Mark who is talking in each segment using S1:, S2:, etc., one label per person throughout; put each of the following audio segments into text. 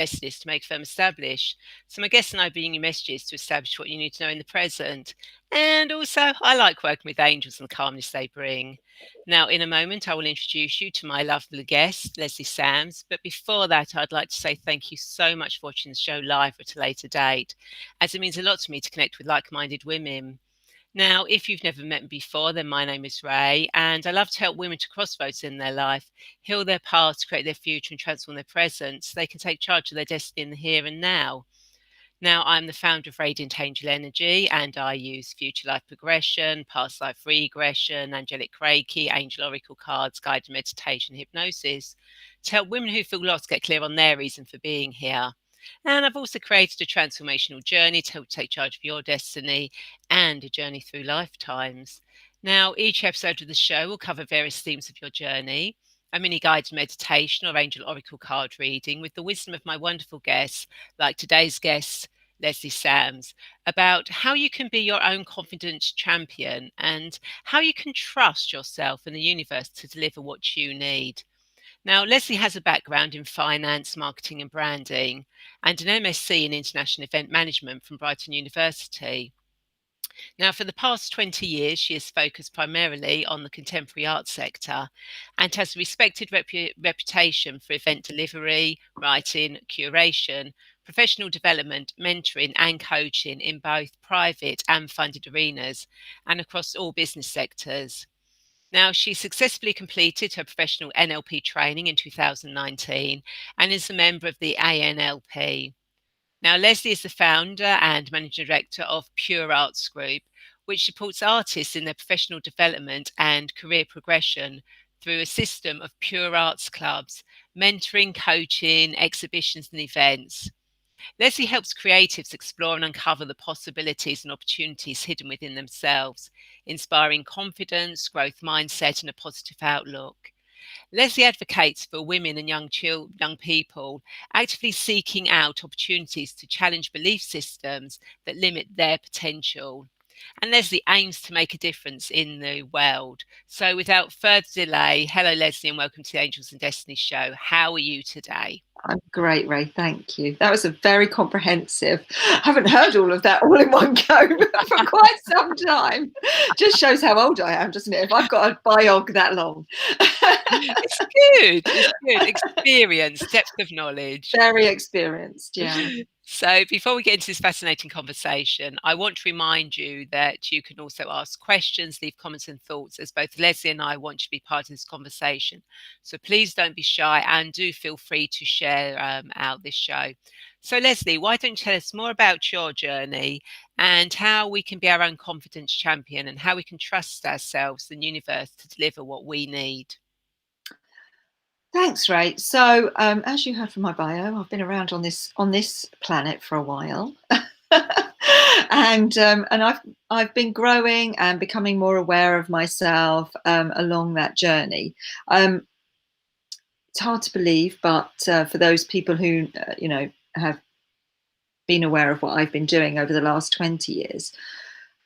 S1: destiny is to make firm establish. So my guests and I bring you messages to establish what you need to know in the present. And also, I like working with angels and the calmness they bring. Now, in a moment, I will introduce you to my lovely guest, Lesley Samms. But before that, I'd like to say thank you so much for watching the show live at a later date, as it means a lot to me to connect with like minded women. Now, if you've never met me before, then my name is Ray, and I love to help women to crossroads in their life, heal their past, create their future, and transform their present so they can take charge of their destiny in the here and now. Now, I'm the founder of Radiant Angel Energy, and I use future life progression, past life regression, angelic Reiki, angel oracle cards, guided meditation, hypnosis to help women who feel lost get clear on their reason for being here. And I've also created a transformational journey to help take charge of your destiny and a journey through lifetimes. Now, each episode of the show will cover various themes of your journey, a mini guided meditation or angel oracle card reading with the wisdom of my wonderful guests, like today's guest, Lesley Samms, about how you can be your own confident champion and how you can trust yourself and the universe to deliver what you need. Now, Lesley has a background in finance, marketing, and branding, and an MSc in international event management from Brighton University. Now, for the past 20 years, she has focused primarily on the contemporary art sector and has a respected reputation for event delivery, writing, curation, professional development, mentoring, and coaching in both private and funded arenas and across all business sectors. Now, she successfully completed her professional NLP training in 2019 and is a member of the ANLP. Now, Lesley is the founder and managing director of Pure Arts Group, which supports artists in their professional development and career progression through a system of pure arts clubs, mentoring, coaching, exhibitions, and events. Lesley helps creatives explore and uncover the possibilities and opportunities hidden within themselves, inspiring confidence, growth mindset, and a positive outlook. Lesley advocates for women and young people actively seeking out opportunities to challenge belief systems that limit their potential. And Lesley aims to make a difference in the world. So, without further delay, hello, Lesley, and welcome to the Angels and Destiny show. How are you today?
S2: I'm great, Ray. Thank you. That was a very comprehensive. I haven't heard all of that all in one go for quite some time. Just shows how old I am, doesn't it? If I've got a biog that long.
S1: It's good. It's good. Experience, depth of knowledge.
S2: Very experienced, yeah.
S1: So, before we get into this fascinating conversation, I want to remind you that you can also ask questions, leave comments and thoughts, as both Lesley and I want you to be part of this conversation. So, please don't be shy and do feel free to share out this show. So, Lesley, why don't you tell us more about your journey and how we can be our own confidence champion and how we can trust ourselves and the universe to deliver what we need?
S2: Thanks, Ray. So, as you heard from my bio, I've been around on this planet for a while, and I've been growing and becoming more aware of myself along that journey. It's hard to believe, but for those people who have been aware of what I've been doing over the last 20 years,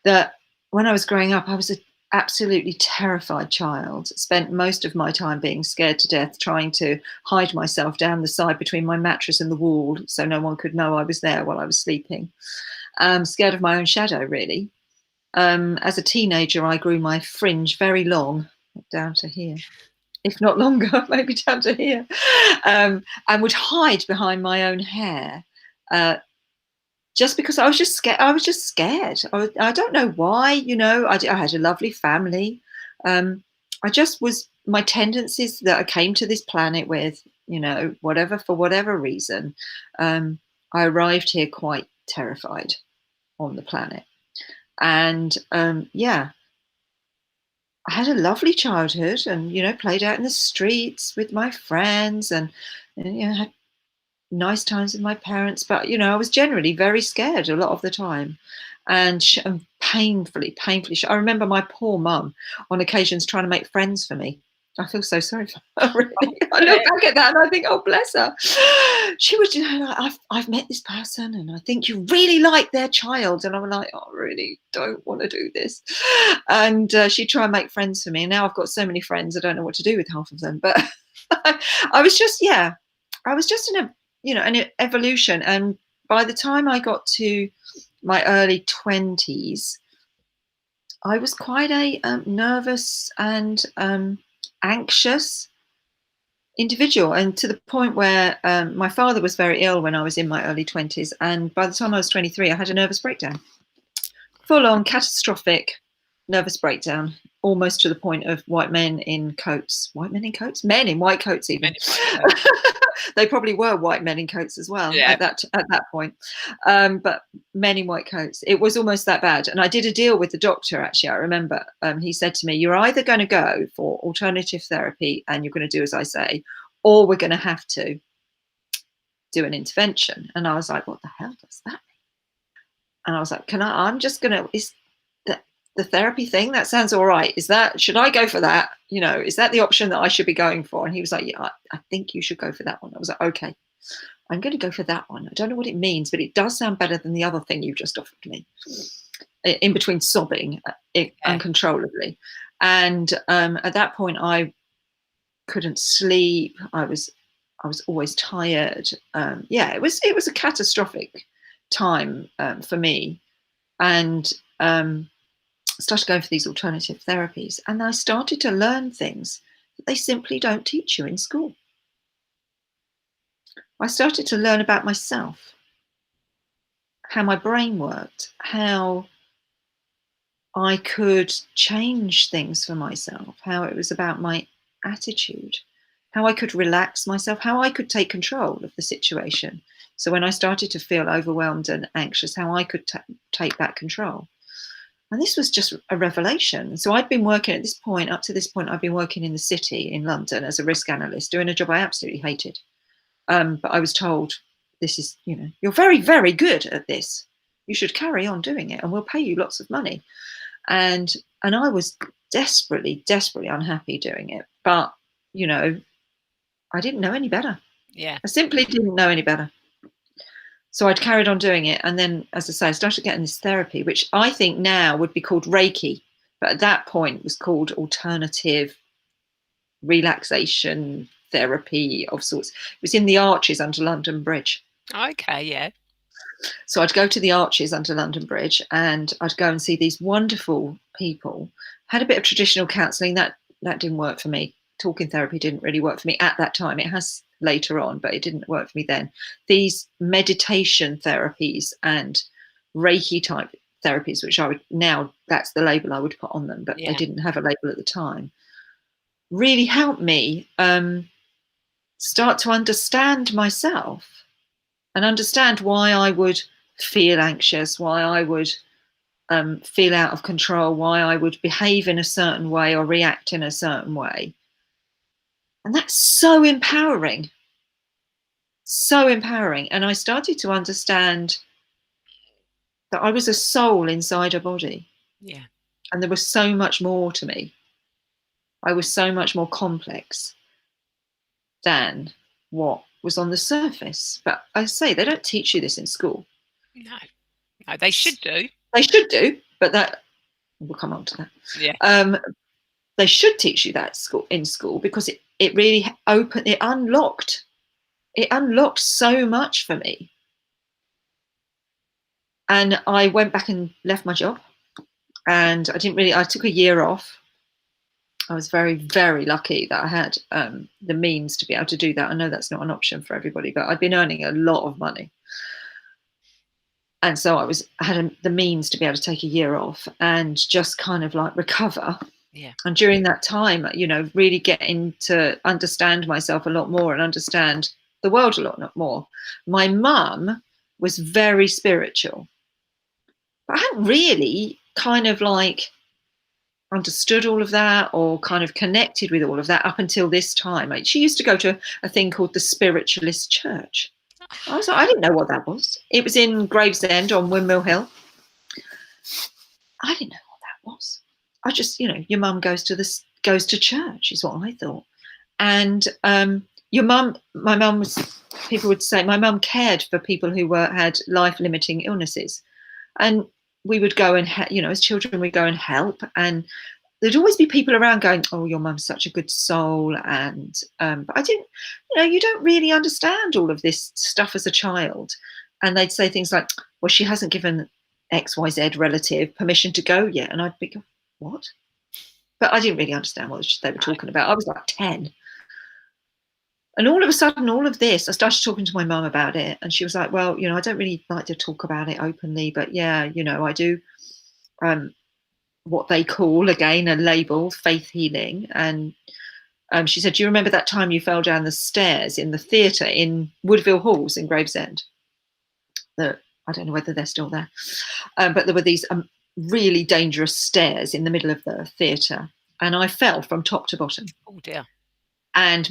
S2: that when I was growing up, I was an absolutely terrified child. Spent most of my time being scared to death, trying to hide myself down the side between my mattress and the wall so no one could know I was there while I was sleeping. Scared of my own shadow, really. As a teenager, I grew my fringe very long, down to here, if not longer, maybe down to here, and would hide behind my own hair. Just because I was just scared. I don't know why, I had a lovely family. I just was, my tendencies that I came to this planet with, for whatever reason, I arrived here quite terrified on the planet. And I had a lovely childhood and, played out in the streets with my friends and had nice times with my parents, but I was generally very scared a lot of the time, and painfully I remember my poor mum on occasions trying to make friends for me. I feel so sorry for her, really. I look back at that and I think, oh, bless her. She would, I've met this person and I think you really like their child, and I'm like, oh, I really don't want to do this. And she'd try and make friends for me, and now I've got so many friends I don't know what to do with half of them. But I was just in a an evolution. And by the time I got to my early 20s, I was quite a nervous and anxious individual, and to the point where my father was very ill when I was in my early 20s. And by the time I was 23, I had a nervous breakdown, full on catastrophic nervous breakdown, almost to the point of white men in coats. White men in coats? Men in white coats, even. They probably were white men in coats as well at that point. But men in white coats. It was almost that bad. And I did a deal with the doctor, actually. I remember he said to me, you're either going to go for alternative therapy and you're going to do as I say, or we're going to have to do an intervention. And I was like, what the hell does that mean? And I was like, is the therapy thing, that sounds all right. Should I go for that? Is that the option that I should be going for? And he was like, yeah, I think you should go for that one. I was like, okay, I'm going to go for that one. I don't know what it means, but it does sound better than the other thing you just offered me, in between sobbing uncontrollably. And at that point, I couldn't sleep. I was always tired. It was a catastrophic time for me. And started going for these alternative therapies, and I started to learn things that they simply don't teach you in school. I started to learn about myself, how my brain worked, how I could change things for myself, how it was about my attitude, how I could relax myself, how I could take control of the situation. So when I started to feel overwhelmed and anxious, how I could take that control. And this was just a revelation. So I'd been working up to this point, I'd been working in the city in London as a risk analyst, doing a job I absolutely hated. But I was told, this is, you're very, very good at this. You should carry on doing it and we'll pay you lots of money. And I was desperately, desperately unhappy doing it. But, I didn't know any better.
S1: Yeah.
S2: I simply didn't know any better. So I'd carried on doing it. And then, as I say, I started getting this therapy, which I think now would be called Reiki. But at that point was called alternative relaxation therapy of sorts. It was in the Arches under London Bridge.
S1: Okay, yeah.
S2: So I'd go to the Arches under London Bridge and I'd go and see these wonderful people. Had a bit of traditional counselling. That didn't work for me. Talking therapy didn't really work for me at that time. It has later on, but it didn't work for me then. These meditation therapies and Reiki type therapies, which I would now, that's the label I would put on them, but they didn't have a label at the time, really helped me start to understand myself and understand why I would feel anxious, why I would feel out of control, why I would behave in a certain way or react in a certain way. And that's so empowering. So empowering. And I started to understand that I was a soul inside a body.
S1: Yeah.
S2: And there was so much more to me. I was so much more complex than what was on the surface. But I say, they don't teach you this in school.
S1: No, they should do.
S2: They should do, but that, we'll come on to that.
S1: Yeah.
S2: They should teach you that in school because it really unlocked so much for me. And I went back and left my job, and I took a year off. I was very, very lucky that I had the means to be able to do that. I know that's not an option for everybody, but I'd been earning a lot of money. And so I had the means to be able to take a year off and just kind of like recover.
S1: Yeah.
S2: And during that time, really getting to understand myself a lot more and understand the world a lot more. My mum was very spiritual, but I hadn't really kind of like understood all of that or kind of connected with all of that up until this time. She used to go to a thing called the Spiritualist Church. I didn't know what that was. It was in Gravesend on Windmill Hill. I didn't know what that was. I just, your mum goes to church is what I thought. And my mum was, people would say, my mum cared for people who had life-limiting illnesses. And we would go and, as children, we'd go and help. And there'd always be people around going, "Oh, your mum's such a good soul," and but I didn't, you don't really understand all of this stuff as a child, and they'd say things like, "Well, she hasn't given XYZ relative permission to go yet," and I'd be going, "What?" But I didn't really understand what they were talking about. I was like 10. And all of a sudden, all of this, I started talking to my mum about it. And she was like, "Well, I don't really like to talk about it openly, but yeah, I do what they call, again, a label, faith healing." And she said, "Do you remember that time you fell down the stairs in the theatre in Woodville Halls in Gravesend?" I don't know whether they're still there. But there were these really dangerous stairs in the middle of the theatre. And I fell from top to bottom.
S1: Oh, dear.
S2: And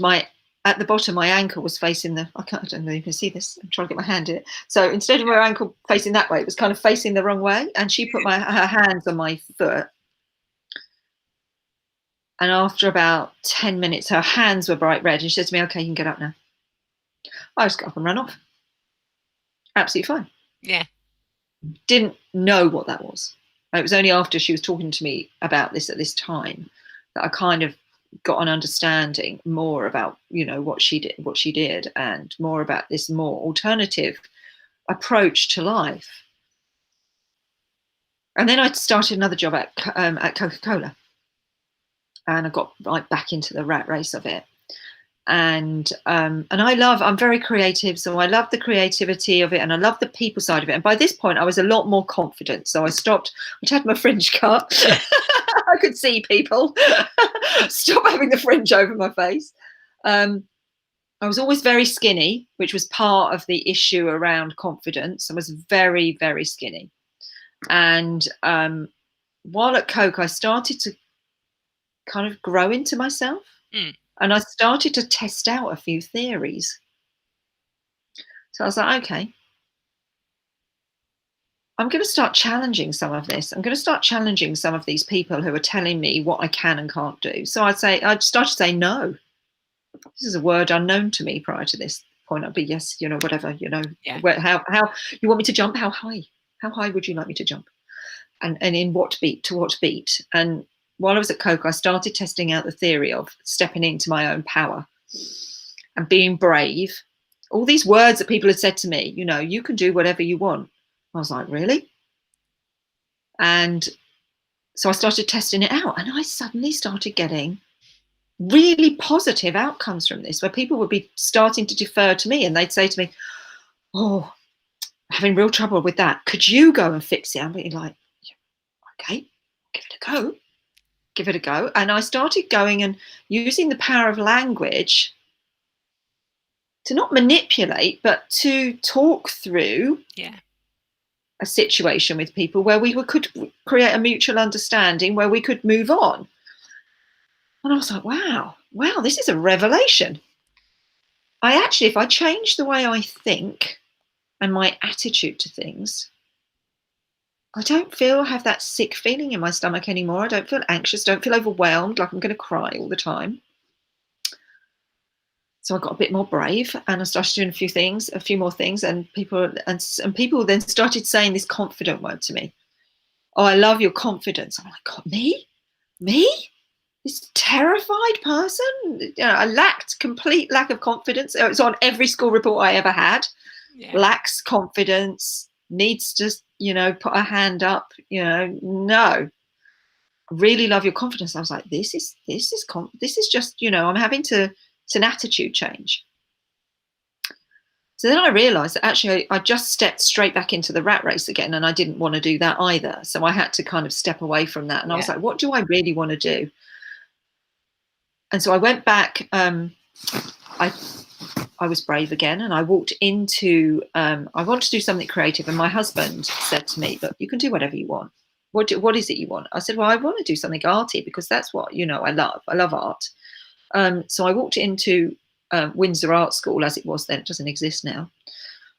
S2: at the bottom, my ankle was facing I don't know if you can see this. I'm trying to get my hand in it. So instead of my ankle facing that way, it was kind of facing the wrong way. And she put her hands on my foot. And after about 10 minutes, her hands were bright red. And she said to me, "Okay, you can get up now." I just got up and ran off. Absolutely fine.
S1: Yeah.
S2: Didn't know what that was. It was only after she was talking to me about this at this time that I kind of got an understanding more about, what she did, and more about this more alternative approach to life. And then I started another job at Coca-Cola, and I got right back into the rat race of it. And I'm very creative, so I love the creativity of it, and I love the people side of it. And by this point, I was a lot more confident, so I'd had my fringe cut. I could see people. Stop having the fringe over my face. I was always very skinny, which was part of the issue around confidence. I was very, very skinny. And while at Coke, I started to kind of grow into myself. And I started to test out a few theories. So I was like, okay, I'm going to start challenging some of this. I'm going to start challenging some of these people who are telling me what I can and can't do. So I'd start to say no. This is a word unknown to me prior to this point. I'd be yes, whatever,
S1: Yeah.
S2: how you want me to jump? How high? How high would you like me to jump? And in what beat, to what beat? And while I was at Coke, I started testing out the theory of stepping into my own power and being brave. All these words that people had said to me, you can do whatever you want. I was like, really? And so I started testing it out, and I suddenly started getting really positive outcomes from this, where people would be starting to defer to me, and they'd say to me, "Oh, I'm having real trouble with that. Could you go and fix it?" I'm being like, "Okay, give it a go." And I started going and using the power of language to not manipulate, but to talk through a situation with people where we could create a mutual understanding, where we could move on. And I was like, wow, this is a revelation. If I change the way I think and my attitude to things, I don't have that sick feeling in my stomach anymore. I don't feel anxious, don't feel overwhelmed, like I'm going to cry all the time. So I got a bit more brave, and I started doing a few more things, and people then started saying this confident word to me. "Oh, I love your confidence." I'm like, God, me? This terrified person? I lacked complete lack of confidence. It was on every school report I ever had. Yeah. Lacks confidence, needs to, put a hand up, no. Really love your confidence. I was like, this is just, I'm having it's an attitude change. So then I realized that actually I just stepped straight back into the rat race again, and I didn't want to do that either. So I had to kind of step away from that. And I was like, what do I really want to do? And so I went back. I was brave again, and I walked into, I want to do something creative. And my husband said to me, "Look, you can do whatever you want. What is it you want?" I said, "Well, I want to do something arty, because that's what, I love. I love art." So I walked into Windsor Art School, as it was then. It doesn't exist now.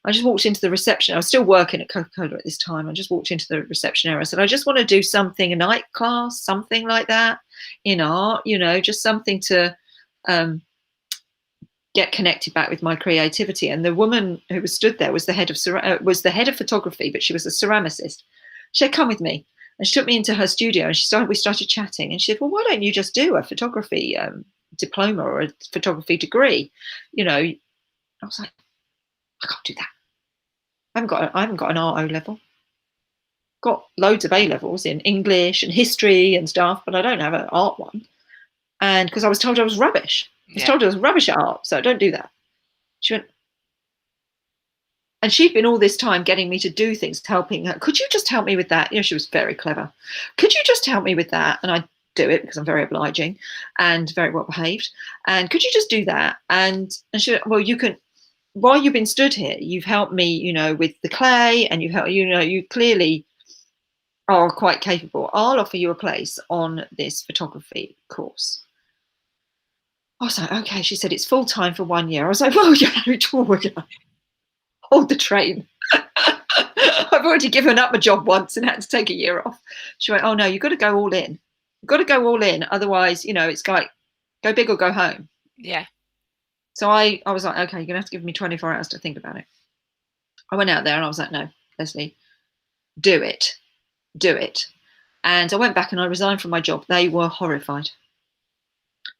S2: I just walked into the reception. I was still working at Coca-Cola at this time. I just walked into the reception area. I said, "I just want to do something, a night class, something like that in art, just something to get connected back with my creativity." And the woman who was stood there was the head of photography, but she was a ceramicist. She said, "Come with me." And she took me into her studio and we started chatting. And she said, well, why don't you just do a photography diploma or a photography degree? You know, I was like, I can't do that. I haven't got an art O level. Got loads of A levels in English and history and stuff, but I don't have an art one. And because I was told I was rubbish. I was told I was rubbish at art, so don't do that. She went, and she'd been all this time getting me to do things, helping her. Could you just help me with that? You know, she was very clever. Could you just help me with that? And I do it because I'm very obliging and very well behaved. And could you just do that? And she went, well, you can. While you've been stood here, you've helped me, you know, with the clay, and you've helped, you know, you clearly are quite capable. I'll offer you a place on this photography course. I was like, okay. She said it's full time for 1 year. I was like, well, hold the train. I've already given up a job once and had to take a year off. She went, oh no, you've got to go all in. You've got to go all in. Otherwise, you know, it's like go big or go home.
S1: Yeah.
S2: So I was like, okay, you're gonna have to give me 24 hours to think about it. I went out there and I was like, no, Lesley, do it. And I went back and I resigned from my job. They were horrified.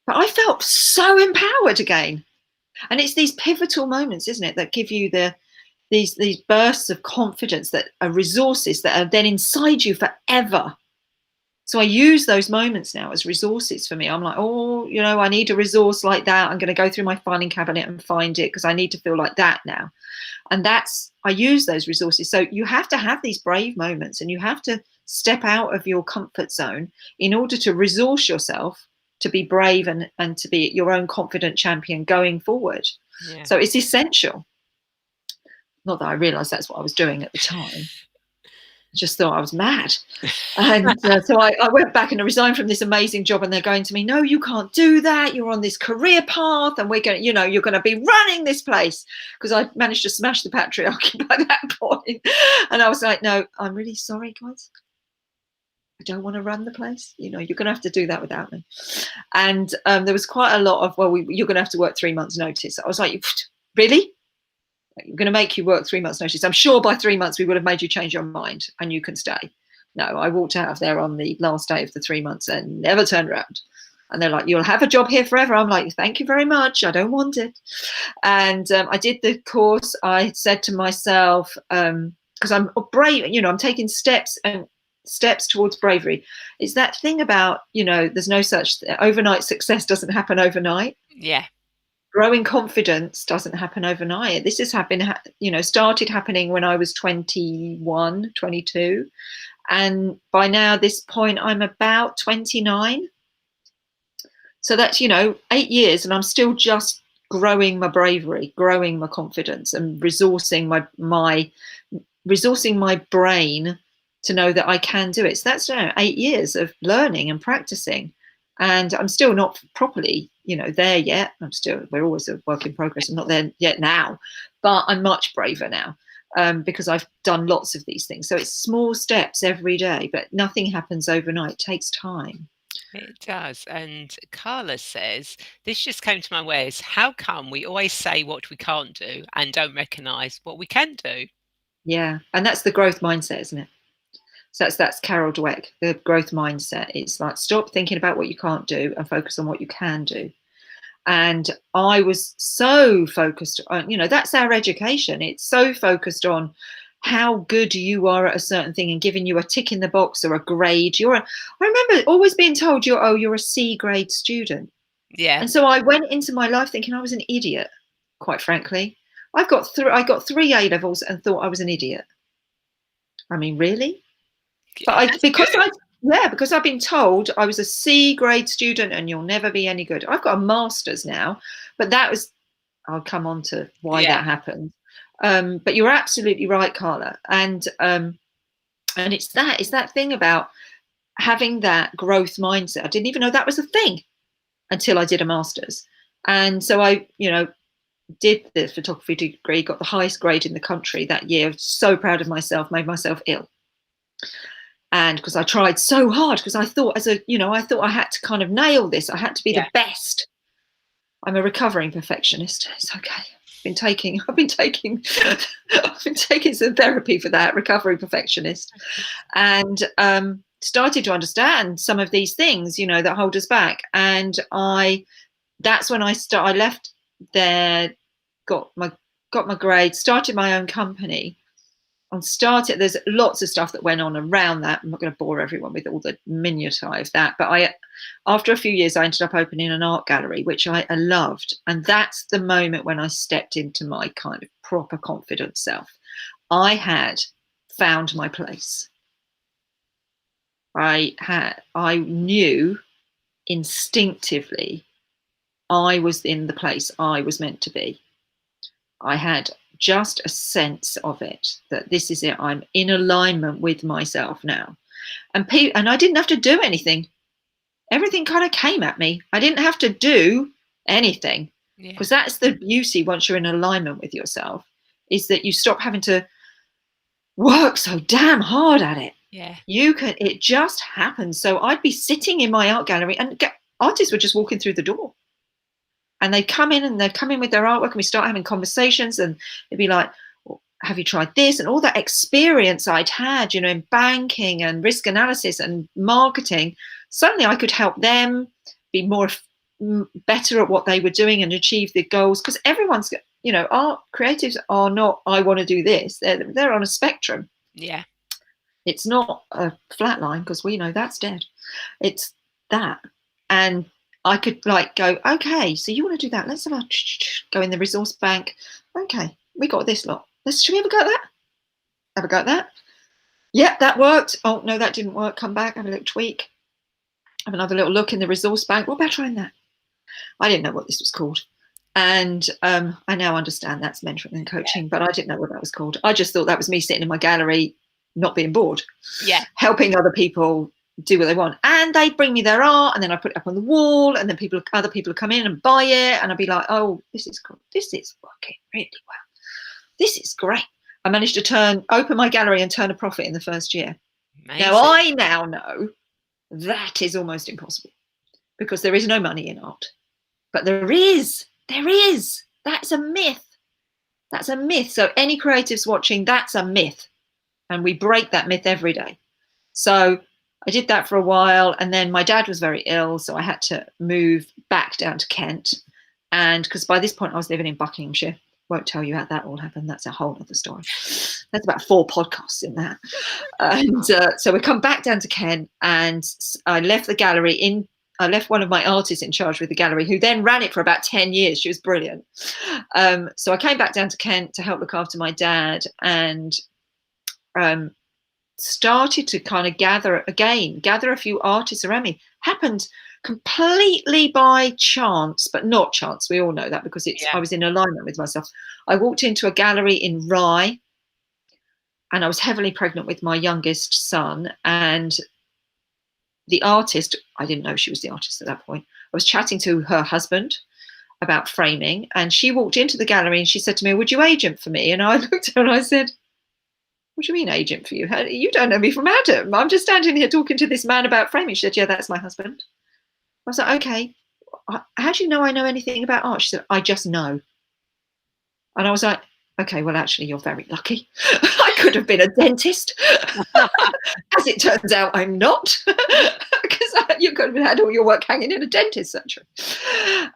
S2: But I felt so empowered again. And it's these pivotal moments, isn't it, that give you these bursts of confidence that are resources that are then inside you forever. So I use those moments now as resources for me. I'm like, oh, you know, I need a resource like that. I'm going to go through my filing cabinet and find it because I need to feel like that now. And I use those resources. So you have to have these brave moments and you have to step out of your comfort zone in order to resource yourself to be brave and to be your own confident champion going forward. Yeah. So it's essential. Not that I realized that's what I was doing at the time. Just thought I was mad. And so I went back and I resigned from this amazing job, and they're going to me, no, you can't do that. You're on this career path and we're going to, you know, you're going to be running this place, because I managed to smash the patriarchy by that point. And I was like, no, I'm really sorry, guys. I don't want to run the place. You know, you're going to have to do that without me. And there was quite a lot of, well, you're going to have to work 3 months notice. I was like, really? We're going to make you work 3 months notice. I'm sure by 3 months we would have made you change your mind and you can stay. No, I walked out of there on the last day of the 3 months and never turned around. And they're like, you'll have a job here forever. I'm like, thank you very much. I don't want it. And I did the course. I said to myself, because I'm brave, you know, I'm taking steps towards bravery. It's that thing about, you know, there's no such overnight success doesn't happen overnight.
S1: Yeah.
S2: Growing confidence doesn't happen overnight. This has happened, you know, started happening when I was 21, 22. And by now, this point, I'm about 29. So that's, you know, 8 years and I'm still just growing my bravery, growing my confidence and resourcing my brain to know that I can do it. So that's 8 years of learning and practicing. And I'm still not properly, you know, there yet. We're always a work in progress. I'm not there yet now, but I'm much braver now because I've done lots of these things. So it's small steps every day, but nothing happens overnight. It takes time.
S1: It does. And Carla says, this just came to my ways. How come we always say what we can't do and don't recognise what we can do?
S2: Yeah. And that's the growth mindset, isn't it? So that's Carol Dweck, the growth mindset. It's like, stop thinking about what you can't do and focus on what you can do. And I was so focused on, you know, that's our education. It's so focused on how good you are at a certain thing and giving you a tick in the box or a grade. I remember always being told you're a C grade student.
S1: Yeah.
S2: And so I went into my life thinking I was an idiot, quite frankly. I got 3 A levels and thought I was an idiot. I mean, really? But because I've been told I was a C grade student and you'll never be any good. I've got a master's now, but I'll come on to why that happened. But you're absolutely right, Carla. And it's that thing about having that growth mindset. I didn't even know that was a thing until I did a master's. And so I, you know, did the photography degree, got the highest grade in the country that year. So proud of myself, made myself ill. And because I tried so hard, because I thought I had to kind of nail this. I had to be the best. I'm a recovering perfectionist. It's okay. I've been taking some therapy for that, recovery perfectionist. And started to understand some of these things, you know, that hold us back. And that's when I left there, got my grade, started my own company, and started. There's lots of stuff that went on around that. I'm not going to bore everyone with all the minutiae of that, but after a few years, I ended up opening an art gallery, which I loved, and that's the moment when I stepped into my kind of proper confident self. I had found my place. I knew instinctively I was in the place I was meant to be. I had just a sense of it, that this is it. I'm in alignment with myself now. And I didn't have to do anything. Everything kind of came at me. I didn't have to do anything, because that's the beauty once you're in alignment with yourself, is that you stop having to work so damn hard at it.
S1: Yeah.
S2: It just happens. So I'd be sitting in my art gallery and artists were just walking through the door. And they'd come in with their artwork, and we start having conversations, and it'd be like, well, have you tried this? And all that experience I'd had, you know, in banking and risk analysis and marketing, suddenly I could help them be better at what they were doing and achieve the goals. Because everyone's, you know, art creatives are not, I want to do this. They're on a spectrum.
S1: Yeah.
S2: It's not a flat line, because we know that's dead. It's that. And I could like go, okay, so you want to do that? Let's go in the resource bank. Okay, we got this lot. Should we ever go at that? Ever go at that? Yep, that worked. Oh, no, that didn't work. Come back, have a little tweak. Have another little look in the resource bank. What about trying that? I didn't know what this was called. And I now understand that's mentoring and coaching, but I didn't know what that was called. I just thought that was me sitting in my gallery, not being bored.
S1: Yeah. Helping
S2: other people do what they want. And they'd bring me their art, and then I put it up on the wall, and then other people would come in and buy it, and I'd be like, oh, this is cool. This is working really well. This is great. I managed to open my gallery and turn a profit in the first year. Amazing. Now I know that is almost impossible, because there is no money in art. But there is. That's a myth. That's a myth. So any creatives watching, that's a myth. And we break that myth every day. So I did that for a while, and then my dad was very ill, so I had to move back down to Kent. And because by this point I was living in Buckinghamshire. Won't tell you how that all happened. That's a whole other story. That's about 4 podcasts in that. And so we come back down to Kent, and I left the gallery I left one of my artists in charge with the gallery, who then ran it for about 10 years. She was brilliant. So I came back down to Kent to help look after my dad, and started to kind of gather a few artists around me. Happened completely by chance, but not chance. We all know that, because I was in alignment with myself. I walked into a gallery in Rye, and I was heavily pregnant with my youngest son, and the artist, I didn't know she was the artist at that point. I was chatting to her husband about framing, and she walked into the gallery and she said to me, would you agent for me? And I looked at her and I said, what do you mean agent for you? You don't know me from Adam. I'm just standing here talking to this man about framing. She said, yeah, that's my husband. I was like, okay, how do you know I know anything about art? She said, I just know. And I was like, okay, well, actually, you're very lucky. I could have been a dentist. As it turns out, I'm not, because you could have had all your work hanging in a dentist's surgery.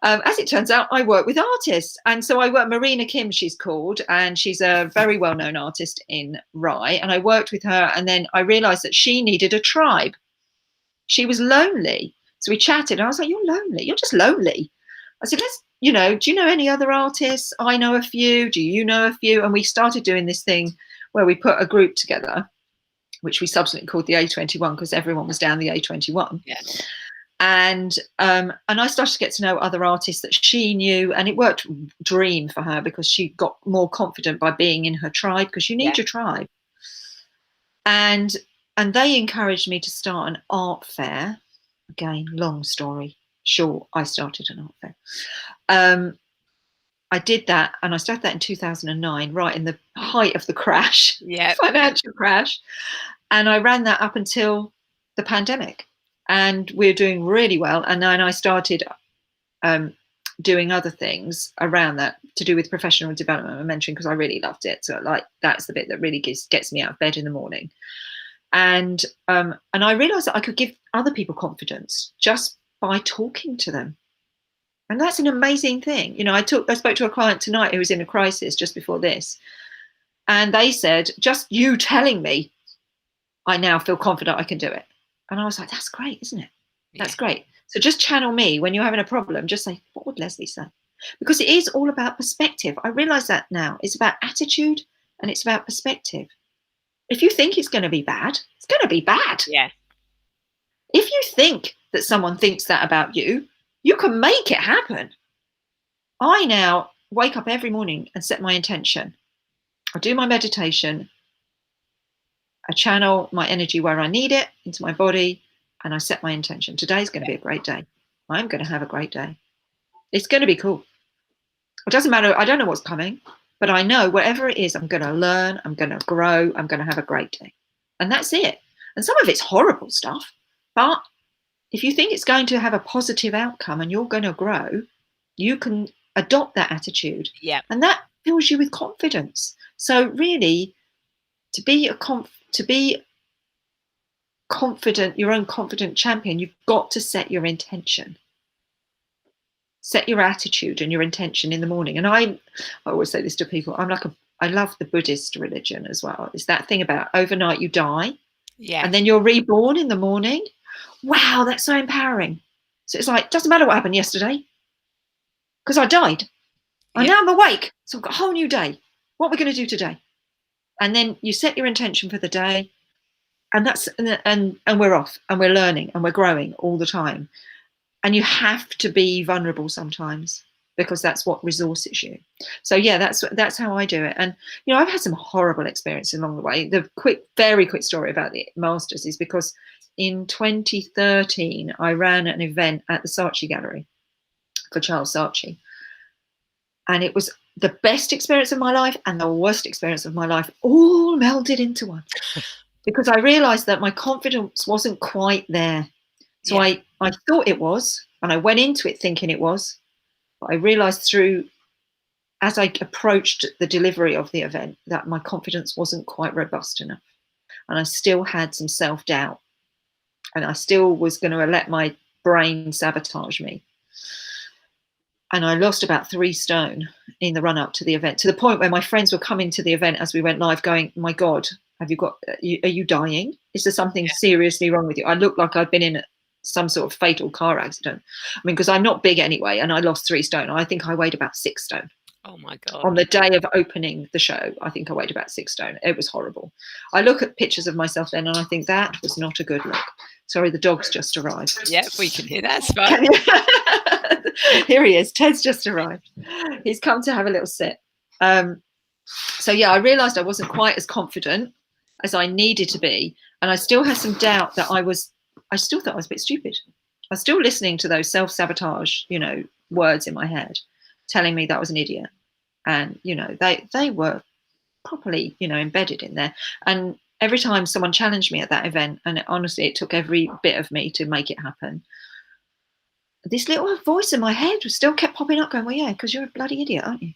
S2: As it turns out, I work with artists. And so I work, Marina Kim, she's called, and she's a very well-known artist in Rye. And I worked with her, and then I realized that she needed a tribe. She was lonely. So we chatted, and I was like, you're lonely. You're just lonely. I said, do you know any other artists? I know a few. Do you know a few? And we started doing this thing where we put a group together, which we subsequently called the A21, because everyone was down the A21.
S1: Yeah.
S2: And I started to get to know other artists that she knew, and it worked dream for her, because she got more confident by being in her tribe, because you need your tribe. And they encouraged me to start an art fair. Again, long story short, I started an art fair. I did that, and I started that in 2009, right in the height of the crash, financial crash. And I ran that up until the pandemic, and we're doing really well. And then I started doing other things around that to do with professional development and mentoring, because I really loved it. So like, that's the bit that really gets me out of bed in the morning. And I realized that I could give other people confidence just by talking to them. And that's an amazing thing. You know, I spoke to a client tonight who was in a crisis just before this. And they said, just you telling me, I now feel confident I can do it. And I was like, that's great, isn't it? That's great. So just channel me when you're having a problem. Just say, what would Lesley say? Because it is all about perspective. I realize that now. It's about attitude and it's about perspective. If you think it's going to be bad, it's going to be bad.
S1: Yeah.
S2: If you think that someone thinks that about you, you can make it happen. I now wake up every morning and set my intention. I do my meditation. I channel my energy where I need it into my body, and I set my intention. Today's going to be a great day. I'm going to have a great day. It's going to be cool. It doesn't matter. I don't know what's coming, but I know whatever it is, I'm going to learn. I'm going to grow. I'm going to have a great day. And that's it. And some of it's horrible stuff, but if you think it's going to have a positive outcome and you're going to grow, you can adopt that attitude.
S1: Yeah.
S2: And that fills you with confidence. So really, to be confident, your own confident champion, you've got to set your intention. Set your attitude and your intention in the morning. And I always say this to people, I love the Buddhist religion as well. It's that thing about overnight you die.
S1: Yeah.
S2: And then you're reborn in the morning. Wow, that's so empowering. So it's like, doesn't matter what happened yesterday, because I died. And now I'm awake. So I've got a whole new day. What are we going to do today? And then you set your intention for the day. And we're off and we're learning and we're growing all the time. And you have to be vulnerable sometimes, because that's what resources you. So yeah, that's how I do it. And you know, I've had some horrible experiences along the way. The very quick story about the masters is because in 2013 I ran an event at the Saatchi Gallery for Charles Saatchi, and it was the best experience of my life and the worst experience of my life all melded into one. Because I realized that my confidence wasn't quite there. So I thought it was, and I went into it thinking it was, but I realized as I approached the delivery of the event, that my confidence wasn't quite robust enough. And I still had some self-doubt, and I still was going to let my brain sabotage me. And I lost about 3 stone in the run up to the event, to the point where my friends were coming to the event as we went live going, my God, are you dying? Is there something seriously wrong with you? I looked like I'd been in some sort of fatal car accident. I mean, because I'm not big anyway, and I lost 3 stone. I think I weighed about 6 stone.
S1: Oh my God.
S2: On the day of opening the show, I think I weighed about 6 stone. It was horrible. I look at pictures of myself then and I think that was not a good look. Sorry, the dog's just arrived.
S1: Yeah, we can hear that. It's fine.
S2: Here he is. Ted's just arrived. He's come to have a little sit. So yeah, I realized I wasn't quite as confident as I needed to be. And I still had some doubt that I still thought I was a bit stupid. I was still listening to those self-sabotage, words in my head telling me that I was an idiot. And, they were properly, embedded in there. And every time someone challenged me at that event, and honestly, it took every bit of me to make it happen, this little voice in my head still kept popping up going, well, yeah, because you're a bloody idiot, aren't you?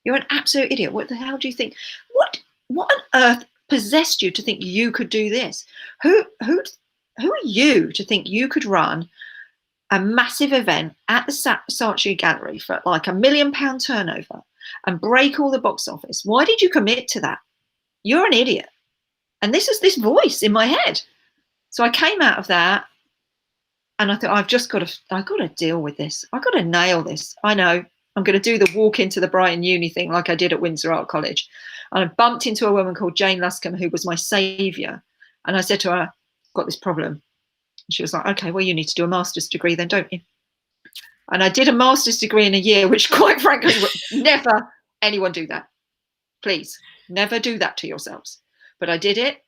S2: You're an absolute idiot. What the hell do you think? What on earth possessed you to think you could do this? Who are you to think you could run a massive event at the Saatchi Gallery for like £1 million turnover and break all the box office? Why did you commit to that? You're an idiot. And this is this voice in my head. So I came out of that and I thought, I've got to deal with this. I've got to nail this. I know. I'm going to do the walk into the Brighton Uni thing like I did at Windsor Art College. And I bumped into a woman called Janeluskim, who was my saviour. And I said to her, I've got this problem. And she was like, okay, well, you need to do a master's degree then, don't you? And I did a master's degree in a year, which quite frankly, never anyone do that. Please, never do that to yourselves. But I did it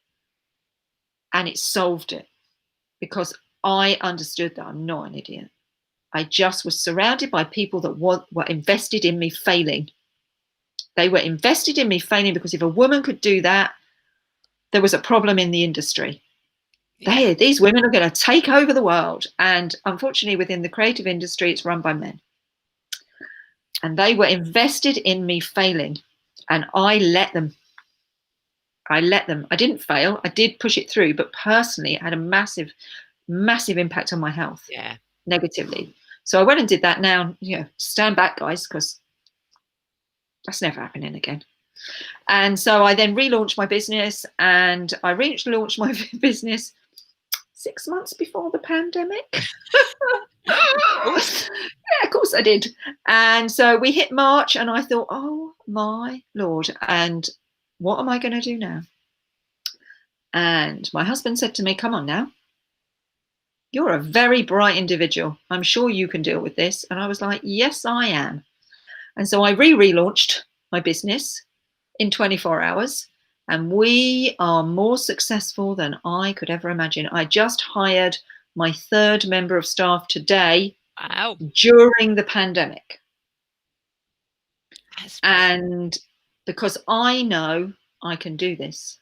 S2: and it solved it because I understood that I'm not an idiot. I just was surrounded by people that were invested in me failing. They were invested in me failing because if a woman could do that, there was a problem in the industry. Yeah. These women are going to take over the world. And unfortunately, within the creative industry, it's run by men. And they were invested in me failing. And I let them. I let them. I didn't fail. I did push it through, but personally, it had a massive, massive impact on my health
S1: Yeah.
S2: negatively. So I went and did that. Now, stand back, guys, because that's never happening again. And so I then relaunched my business, and I relaunched my business 6 months before the pandemic. Yeah, of course I did. And so we hit March, and I thought, oh my Lord, and what am I going to do now? And my husband said to me, come on now, you're a very bright individual. I'm sure you can deal with this. And I was like, yes, I am. And so I relaunched my business in 24 hours. And we are more successful than I could ever imagine. I just hired my 3rd member of staff today.
S1: Wow.
S2: During the pandemic.
S1: That's
S2: and because I know I can do this,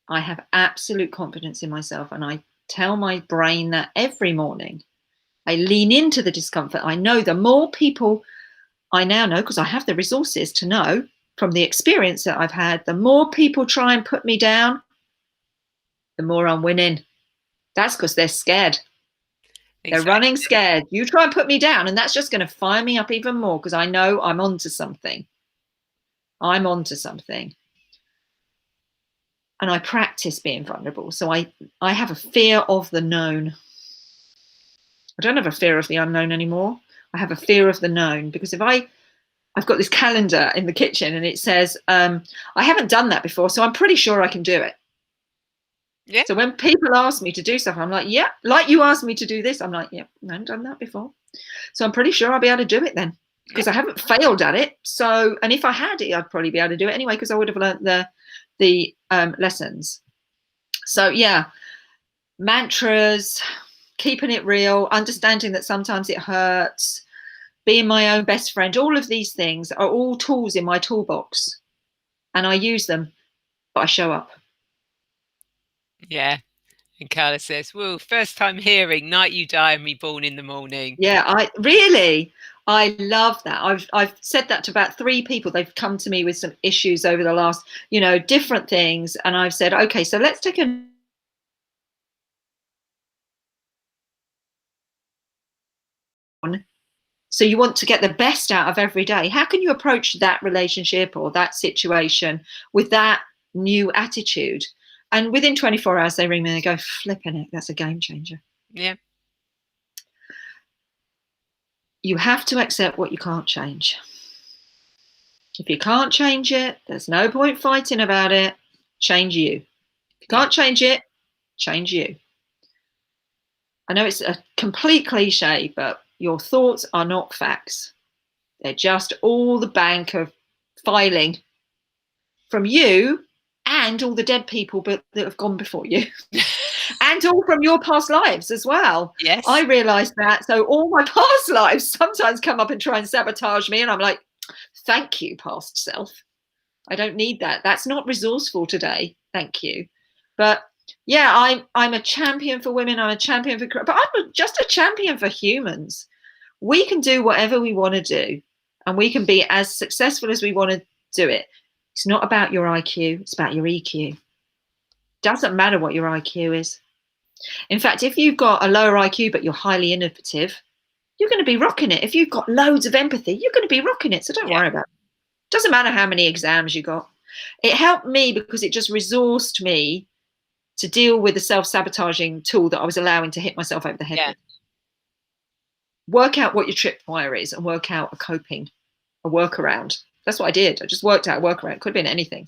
S2: I have absolute confidence in myself, and I tell my brain that every morning. I lean into the discomfort. I know the more people I now know, because I have the resources to know from the experience that I've had, the more people try and put me down, the more I'm winning. That's because they're scared. They're running scared. You try and put me down, and that's just going to fire me up even more, because I know I'm onto something. I'm onto something. And I practice being vulnerable. So I have a fear of the known. I don't have a fear of the unknown anymore. I have a fear of the known, because if I've got this calendar in the kitchen and it says, I haven't done that before, so I'm pretty sure I can do it.
S1: Yeah.
S2: So when people ask me to do stuff, I'm like, yeah, like you asked me to do this. I'm like, yeah, I haven't done that before. So I'm pretty sure I'll be able to do it then, because I haven't failed at it. So, and if I had it, I'd probably be able to do it anyway, because I would have learned the lessons. So yeah, mantras, keeping it real, understanding that sometimes it hurts, being my own best friend, all of these things are all tools in my toolbox, and I use them, but I show up.
S1: Yeah. And Carla says, well, first time hearing night you die and reborn in the morning.
S2: Yeah, I love that. I've said that to about 3 people. They've come to me with some issues over the last, different things. And I've said, okay, so let's take a So you want to get the best out of every day. How can you approach that relationship or that situation with that new attitude? And within 24 hours, they ring me and they go, flipping it, that's a game changer.
S1: Yeah.
S2: You have to accept what you can't change. If you can't change it, there's no point fighting about it. Change you. If you can't change it, change you. I know it's a complete cliche, but your thoughts are not facts. They're just all the bank of filing from you and all the dead people that have gone before you. And all from your past lives as well.
S1: Yes.
S2: I realized that. So all my past lives sometimes come up and try and sabotage me. And I'm like, thank you, past self. I don't need that. That's not resourceful today. Thank you. But yeah, I'm a champion for women. I'm a champion for, but I'm just a champion for humans. We can do whatever we want to do, and we can be as successful as we want to do it. It's not about your IQ. It's about your EQ. Doesn't matter what your IQ is. In fact, if you've got a lower IQ, but you're highly innovative, you're going to be rocking it. If you've got loads of empathy, you're going to be rocking it. So don't worry about it. Doesn't matter how many exams you got. It helped me because it just resourced me to deal with the self-sabotaging tool that I was allowing to hit myself over the head with. Work out what your tripwire is and work out a workaround. That's what I did. I just worked out a workaround. It could have been anything.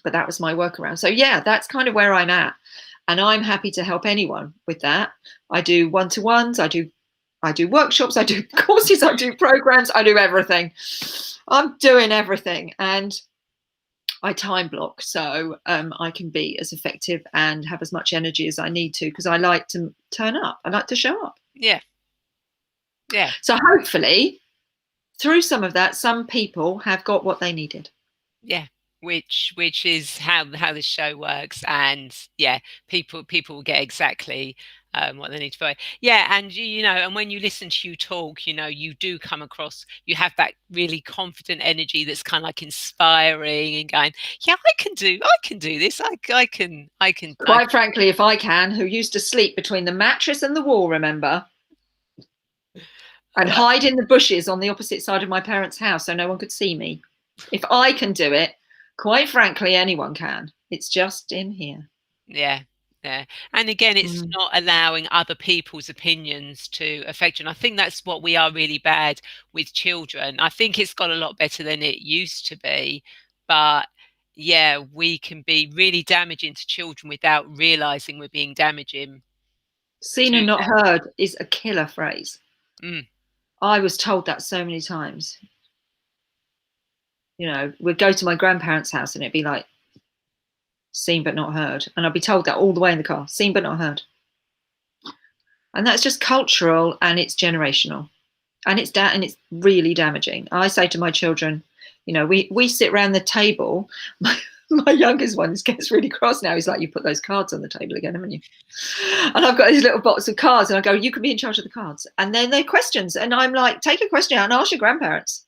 S2: But that was my workaround. So yeah, that's kind of where I'm at. And I'm happy to help anyone with that. I do one-to-ones, I do workshops, I do courses, I do programs, I do everything. I'm doing everything. And I time block so I can be as effective and have as much energy as I need to, because I like to turn up. I like to show up.
S1: Yeah. Yeah.
S2: So hopefully through some of that, some people have got what they needed.
S1: Yeah. Which is how this show works. And yeah, people will get exactly what they need to provide. Yeah, and you know, and when you listen to you talk, you know, you do come across, you have that really confident energy that's kind of like inspiring and going, yeah, I can do this. I
S2: Quite frankly, if I can, who used to sleep between the mattress and the wall, remember? And
S1: uh,
S2: hide in the bushes on the opposite side of my parents' house so no one could see me. If I can do it, quite frankly, anyone can. It's just in here.
S1: yeah. Yeah. And again, it's
S2: Mm.
S1: not allowing other people's opinions to affect you. And I think that's what we are really bad with children. I think it's got a lot better than it used to be. But yeah, we can be really damaging to children without realizing we're being damaging
S2: Seen
S1: to
S2: and not
S1: them.
S2: heard is a killer phrase.
S1: Mm,
S2: I was told that so many times. You know, we'd go to my grandparents' house and it'd be like, seen but not heard. And I'd be told that all the way in the car, seen but not heard. And that's just cultural and it's generational. And and it's really damaging. I say to my children, you know, we sit around the table. My youngest one gets really cross now. He's like, you put those cards on the table again, haven't you? And I've got these little box of cards, and I go, you can be in charge of the cards. And then they're questions, and I'm like, take a question out and ask your grandparents.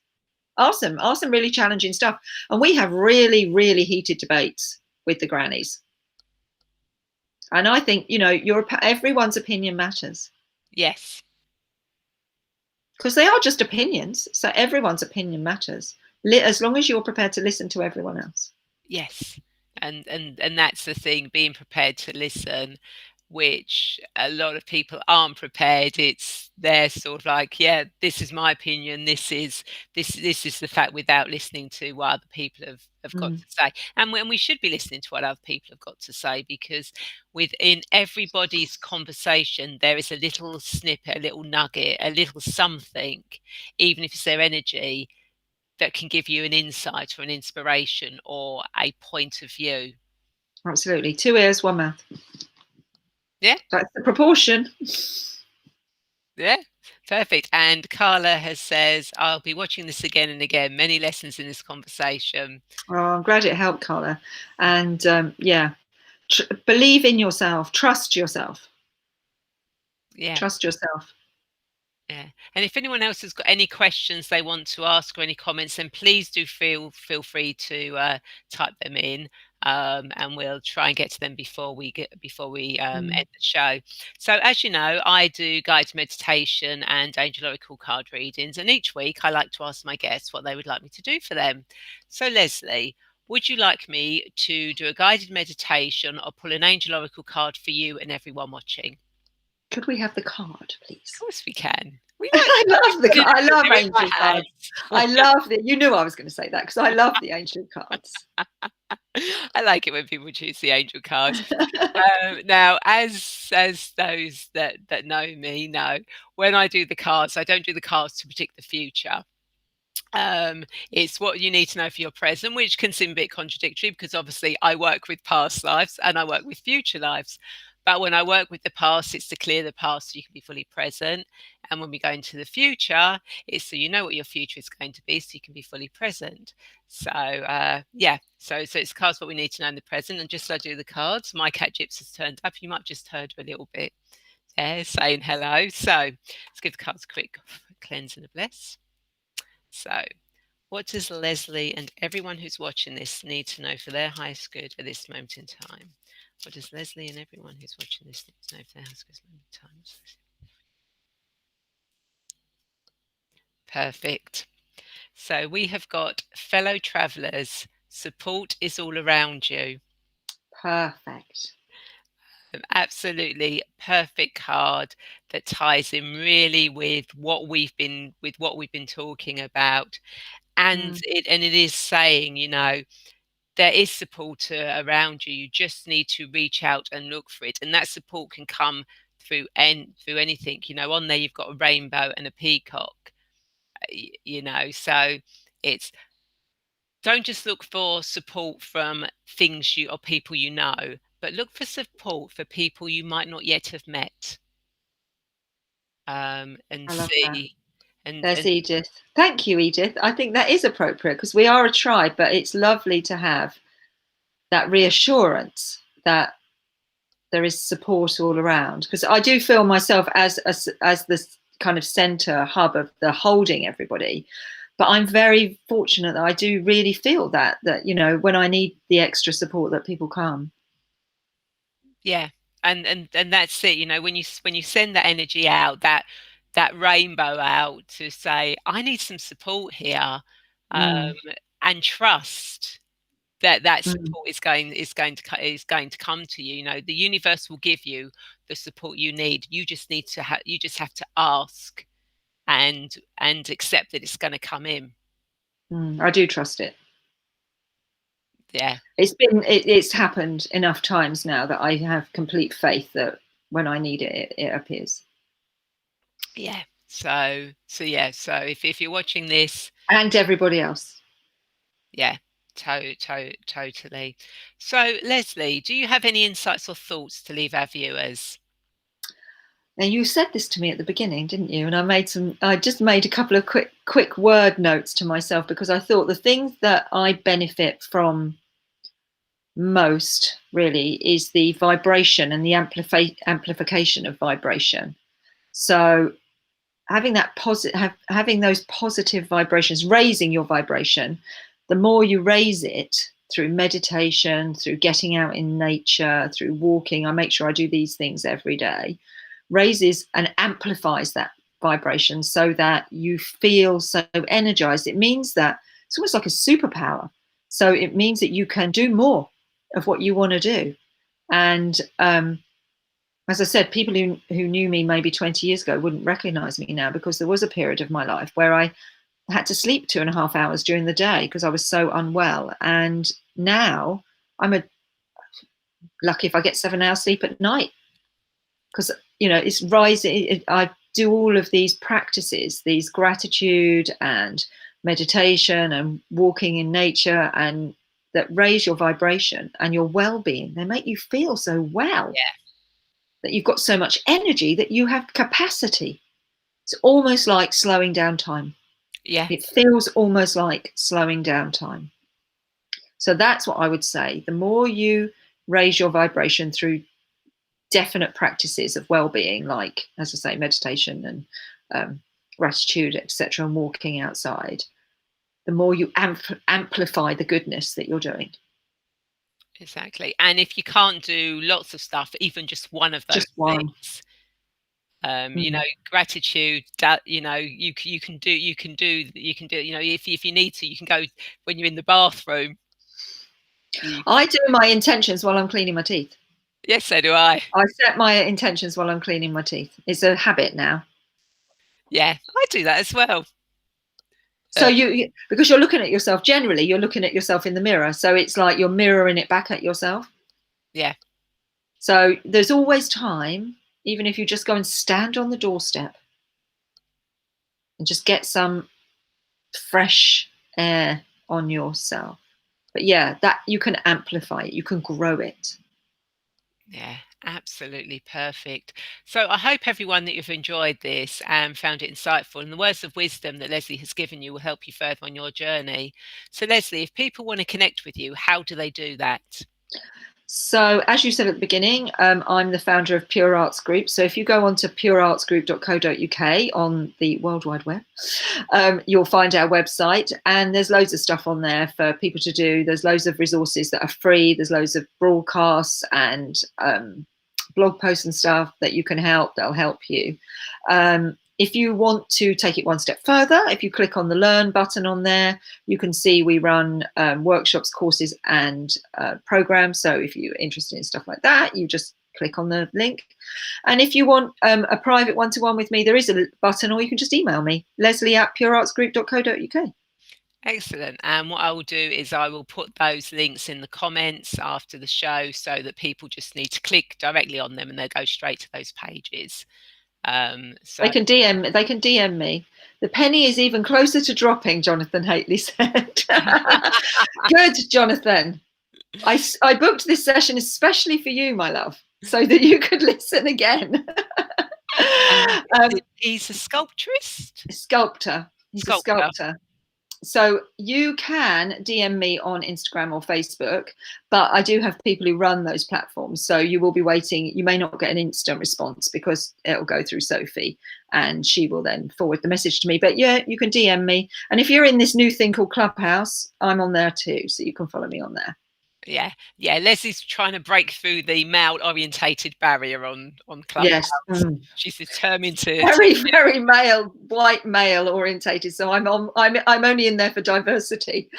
S2: Ask them really challenging stuff. And we have really, really heated debates with the grannies. And I think, you know, everyone's opinion matters
S1: yes.
S2: because they are just opinions. So everyone's opinion matters as long as you're prepared to listen to everyone else.
S1: Yes. And that's the thing, being prepared to listen, which a lot of people aren't prepared. It's they're sort of like, yeah, this is my opinion, this is the fact, without listening to what other people have got
S2: Mm,
S1: to say. And when we should be listening to what other people have got to say, because within everybody's conversation there is a little snippet, a little nugget, a little something, even if it's their energy, that can give you an insight or an inspiration or a point of view.
S2: absolutely. 2 ears, 1 mouth.
S1: Yeah,
S2: That's the proportion.
S1: yeah, perfect. And Carla has says, I'll be watching this again and again. Many lessons in this conversation.
S2: Oh, I'm glad it helped, Carla. And yeah, believe in yourself. Trust yourself.
S1: Yeah.
S2: Trust yourself.
S1: Yeah. And if anyone else has got any questions they want to ask or any comments, then please do feel free to type them in, and we'll try and get to them before we end
S2: Mm.
S1: the show. So, as you know, I do guided meditation and angel oracle card readings, and each week I like to ask my guests what they would like me to do for them. So, Lesley, would you like me to do a guided meditation or pull an angel oracle card for you and everyone watching?
S2: Could we have the card,
S1: Of
S2: please?
S1: course we can. We might
S2: I love
S1: do
S2: I love
S1: it in my
S2: angel cards.
S1: hands.
S2: I love the. You knew I was going to say that because I love the angel cards.
S1: I like it when people choose the angel cards. Now, as those that know me know, when I do the cards, I don't do the cards to predict the future. It's what you need to know for your present, which can seem a bit contradictory because obviously I work with past lives and I work with future lives. But when I work with the past, it's to clear the past so you can be fully present. And when we go into the future, it's so you know what your future is going to be so you can be fully present. So yeah, so it's cards what we need to know in the present. And just so I do the cards, my cat Gyps has turned up. You might just heard her a little bit there saying hello. So let's give the cards a quick cleanse and a bless. So, what does Lesley and everyone who's watching this need to know for their highest good at this moment in time? What does Lesley and everyone who's watching this need to know for their highest good at this moment in time? Perfect. So, we have got fellow travellers, support is all around you.
S2: Perfect.
S1: Absolutely perfect card that ties in really with what we've been talking about. And
S2: Mm,
S1: it is saying, you know, there is support around you. You just need to reach out and look for it, and that support can come through anything. You know, on there you've got a rainbow and a peacock. You know, so it's don't just look for support from things you or people you know, but look for support for people you might not yet have met, and
S2: I love that.
S1: see
S2: There's
S1: and
S2: Edith. Thank you, Edith. I think that is appropriate because we are a tribe, but it's lovely to have that reassurance that there is support all around, because I do feel myself as this kind of center hub of the holding everybody. But I'm very fortunate that I do really feel that when I need the extra support, that people come.
S1: Yeah, and that's it. When you send that energy out, that rainbow out to say, I need some support here,
S2: Mm,
S1: and trust that
S2: mm,
S1: support is going to come to you. The universe will give you the support you need. You just have to ask and accept that it's going to come in.
S2: I do trust it.
S1: Yeah,
S2: It's happened enough times now that I have complete faith that when I need it, it appears.
S1: yeah. So if you're watching this,
S2: And everybody else.
S1: yeah, totally. So, Lesley, do you have any insights or thoughts to leave our viewers?
S2: Now, you said this to me at the beginning, didn't you? And I just made a couple of quick word notes to myself, because I thought the things that I benefit from most really is the vibration and the amplification of vibration. So having those positive vibrations, raising your vibration, the more you raise it through meditation, through getting out in nature, through walking. I make sure I do these things every day, raises and amplifies that vibration so that you feel so energized. It means that it's almost like a superpower. So it means that you can do more of what you want to do. And as I said, people who knew me maybe 20 years ago wouldn't recognize me now, because there was a period of my life where I had to sleep 2.5 hours during the day because I was so unwell. And now I'm lucky if I get 7 hours sleep at night, because it's rising. I do all of these practices, these gratitude and meditation and walking in nature, and that raise your vibration and your well-being. They make you feel so well,
S1: Yeah,
S2: that you've got so much energy that you have capacity. It's almost like slowing down time.
S1: yeah,
S2: It feels almost like slowing down time. So that's what I would say. The more you raise your vibration through definite practices of well-being, like, as I say, meditation and gratitude, etc., and walking outside, the more you amplify the goodness that you're doing.
S1: exactly. And if you can't do lots of stuff, even just one of those
S2: Just one.
S1: things,
S2: Mm.
S1: gratitude. That you can do. If you need to, you can go when you're in the bathroom. You,
S2: I do my intentions while I'm cleaning my teeth.
S1: yes, so do I.
S2: I set my intentions while I'm cleaning my teeth. It's a habit now.
S1: Yeah, I do that as well.
S2: So because you're looking at yourself, generally you're looking at yourself in the mirror, so it's like you're mirroring it back at yourself.
S1: Yeah,
S2: So there's always time, even if you just go and stand on the doorstep and just get some fresh air on yourself. But yeah, that you can amplify it, you can grow it.
S1: yeah, absolutely perfect. So I hope everyone that you've enjoyed this and found it insightful, and the words of wisdom that Lesley has given you will help you further on your journey. So, Lesley, if people want to connect with you, how do they do that?
S2: So, as you said at the beginning, I'm the founder of Pure Arts Group. So, if you go on to pureartsgroup.co.uk on the World Wide Web, you'll find our website, and there's loads of stuff on there for people to do. There's loads of resources that are free. There's loads of broadcasts and blog posts and stuff that you can that'll help you. If you want to take it one step further, if you click on the Learn button on there, you can see we run workshops, courses, and programs. So if you're interested in stuff like that, you just click on the link. And if you want a private one-to-one with me, there is a button, or you can just email me, leslie@pureartsgroup.co.uk.
S1: Excellent. And what I will do is I will put those links in the comments after the show so that people just need to click directly on them and they'll go straight to those pages. So
S2: They can DM me. The penny is even closer to dropping, Jonathan Haitley said. Good, Jonathan. I booked this session especially for you, my love, so that you could listen again.
S1: and he's a sculpturist?
S2: Sculptor. He's a
S1: Sculptor.
S2: sculptor. So you can DM me on Instagram or Facebook, but I do have people who run those platforms. So you will be waiting. You may not get an instant response because it'll go through Sophie and she will then forward the message to me. But yeah, you can DM me. And if you're in this new thing called Clubhouse, I'm on there too. So you can follow me on there.
S1: Yeah, yeah. Leslie's trying to break through the male-orientated barrier on
S2: Yes.
S1: Clubhouse. She's determined to.
S2: Very, very male, white male orientated. So I'm only in there for diversity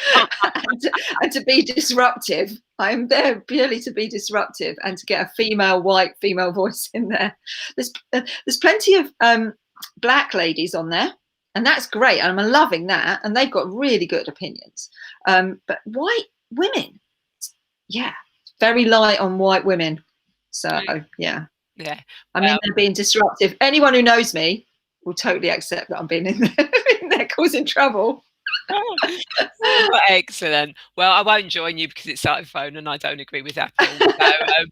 S2: and to be disruptive. I'm there purely to be disruptive and to get a white female voice in there. There's plenty of black ladies on there, and that's great. I'm loving that, and they've got really good opinions. But white women, yeah, very light on white women. So yeah.
S1: Yeah.
S2: I'm in there being disruptive. Anyone who knows me will totally accept that I'm being in there causing trouble.
S1: Excellent. Well, I won't join you because it's iPhone and I don't agree with Apple. But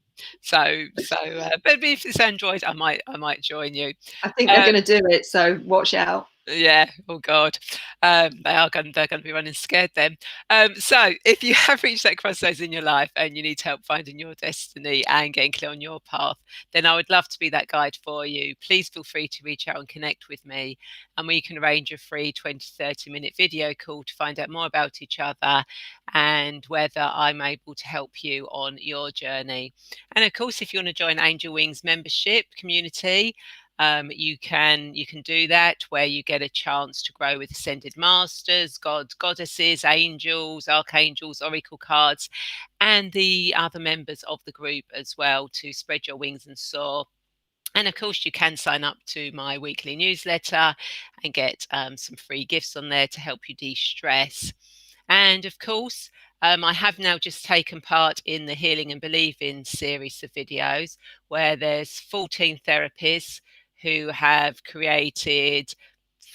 S1: if it's Android, I might join you.
S2: I think they're going to do it, so watch out.
S1: Yeah. Oh God. They're going to be running scared then. So if you have reached that crossroads in your life and you need help finding your destiny and getting clear on your path, then I would love to be that guide for you. Please feel free to reach out and connect with me, and we can arrange a free 20-30 minute video call to find out more about each other and whether I'm able to help you on your journey. And of course, if you want to join Angel Wings membership community, you can do that, where you get a chance to grow with ascended masters, gods, goddesses, angels, archangels, oracle cards, and the other members of the group as well, to spread your wings and soar. And of course, you can sign up to my weekly newsletter and get some free gifts on there to help you de-stress. And of course, I have now just taken part in the Healing and Believing series of videos, where there's 14 therapists who have created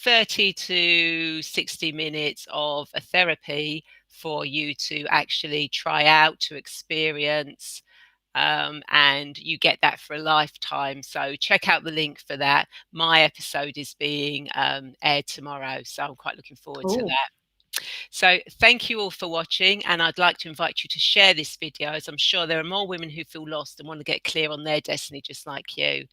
S1: 30 to 60 minutes of a therapy for you to actually try out, to experience, and you get that for a lifetime. So check out the link for that. My episode is being aired tomorrow, so I'm quite looking forward to that. So thank you all for watching, and I'd like to invite you to share this video, as I'm sure there are more women who feel lost and want to get clear on their destiny just like you.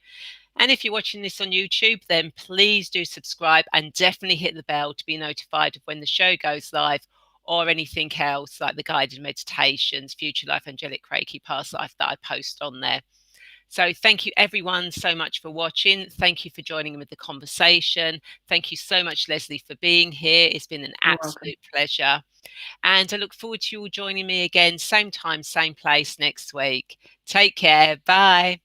S1: And if you're watching this on YouTube, then please do subscribe and definitely hit the bell to be notified of when the show goes live, or anything else like the guided meditations, future life, angelic Reiki, past life that I post on there. So thank you everyone so much for watching. Thank you for joining with the conversation. Thank you so much, Lesley, for being here. It's been an absolute pleasure. And I look forward to you all joining me again, same time, same place next week. Take care. Bye.